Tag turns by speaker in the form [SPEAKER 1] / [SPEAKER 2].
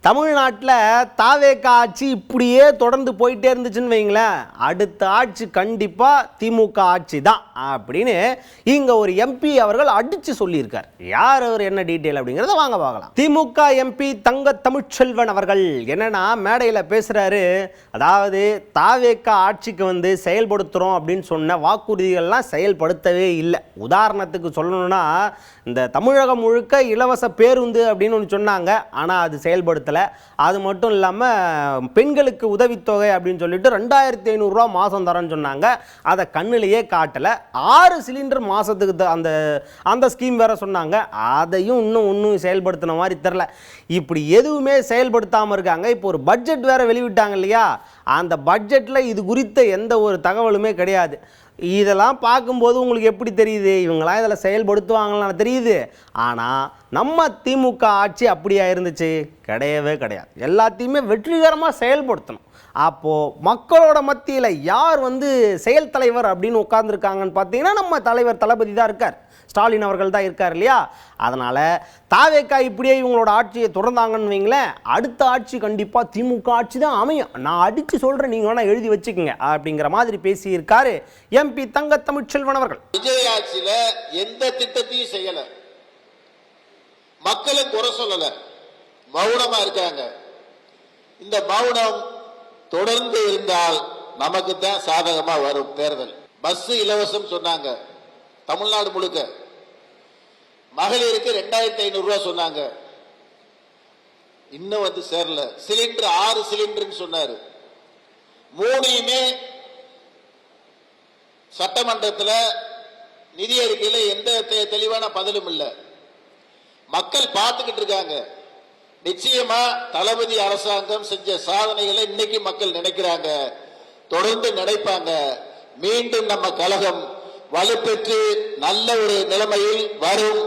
[SPEAKER 1] தமிழ்நாட்டில் தாவேக ஆட்சி இப்படியே தொடர்ந்து போயிட்டே இருந்துச்சுன்னு வைங்களேன், அடுத்த ஆட்சி கண்டிப்பாக திமுக ஆட்சி தான் அப்படின்னு இங்கே ஒரு எம்பி அவர்கள் அடித்து சொல்லியிருக்கார். யார் அவர், என்ன டீட்டெயில் அப்படிங்கிறத வாங்க பார்க்கலாம். திமுக எம்பி தங்க தமிழ்ச்செல்வன் அவர்கள் என்னன்னா மேடையில் பேசுகிறாரு. அதாவது தாவேக ஆட்சிக்கு செயல்படுத்துகிறோம் அப்படின்னு சொன்ன வாக்குறுதிகள்லாம் செயல்படுத்தவே இல்லை. உதாரணத்துக்கு சொல்லணும்னா, இந்த தமிழகம் முழுக்க இலவச பேருந்து அப்படின்னு ஒன்று சொன்னாங்க, ஆனால் அது செயல்படுத்த. அது மட்டும் இல்லாமல் பெண்களுக்கு உதவித்தொகை அப்படின்னு சொல்லிட்டு 2500 ரூபா மாதம் தரேன்னு சொன்னாங்க, அதை கண்ணிலேயே காட்டலை. 6 சிலிண்டர் மாதத்துக்கு அந்த ஸ்கீம் வேற சொன்னாங்க, அதையும் இன்னும் செயல்படுத்தின மாதிரி தெரில. இப்படி எதுவுமே செயல்படுத்தாமல் இருக்காங்க. இப்போ ஒரு பட்ஜெட் வேற வெளிவிட்டாங்க இல்லையா, அந்த பட்ஜெட்டில் இது குறித்த எந்த ஒரு தகவலுமே கிடையாது. இதெல்லாம் பார்க்கும்போது உங்களுக்கு எப்படி தெரியுது, இவங்களாம் இதில் செயல்படுத்துவாங்களான்னு தெரியுது. ஆனால் நம்ம திமுக ஆட்சி அப்படியா இருந்துச்சு? கிடையவே கிடையாது. எல்லாத்தையுமே வெற்றிகரமாக செயல்படுத்தணும். அப்போது மக்களோட மத்தியில் யார் செயல் தலைவர் அப்படின்னு உட்கார்ந்துருக்காங்கன்னு பார்த்தீங்கன்னா, நம்ம தலைவர் தளபதி தான் இருக்கார், ஸ்டாலின் அவர்கள் தான் இருக்கார் இல்லையா. அதனால் தாவேக்கா இப்படியே இவங்களோட ஆட்சியை தொடர்ந்தாங்கன்னு வைங்களேன், அடுத்த ஆட்சி கண்டிப்பாக திமுக ஆட்சி தான் அமையும். நான் அடித்து சொல்கிறேன், நீங்கள் வேணால் எழுதி வச்சுக்கோங்க அப்படிங்கிற மாதிரி பேசியிருக்காரு எம்பி தங்க தமிழ்ச்செல்வன் அவர்கள்.
[SPEAKER 2] விஜய் ஆட்சியில் எந்த திட்டத்தையும் செய்யலை, மக்களை குறை சொல்லலை, மௌனமா இருக்காங்க. இந்த மௌனம் தொடர்ந்து இருந்தால் நமக்கு தான் சாதகமா வரும் தேர்தல். பஸ் இலவசம் சொன்னாங்க தமிழ்நாடு முழுக்க, மகளிருக்கு 2500 ரூபாய் சொன்னாங்க, இன்னும் சேரல. சிலிண்டர் 6 சிலிண்டர் சொன்னாரு. 3யுமே சட்டமன்றத்தில் நிதி அறிக்கையில் எந்த தெளிவான பதிலும் இல்லை. மக்கள் பார்த்துக்கிட்டு இருக்காங்க. நிச்சயமா தளபதி அரசாங்கம் செஞ்ச சாதனைகளை இன்னைக்கு மக்கள் நினைக்கிறாங்க, தொடர்ந்து நினைப்பாங்க. மீண்டும் நம்ம கழகம் வலுப்பெற்று நல்ல ஒரு நிலைமையில் வரும்.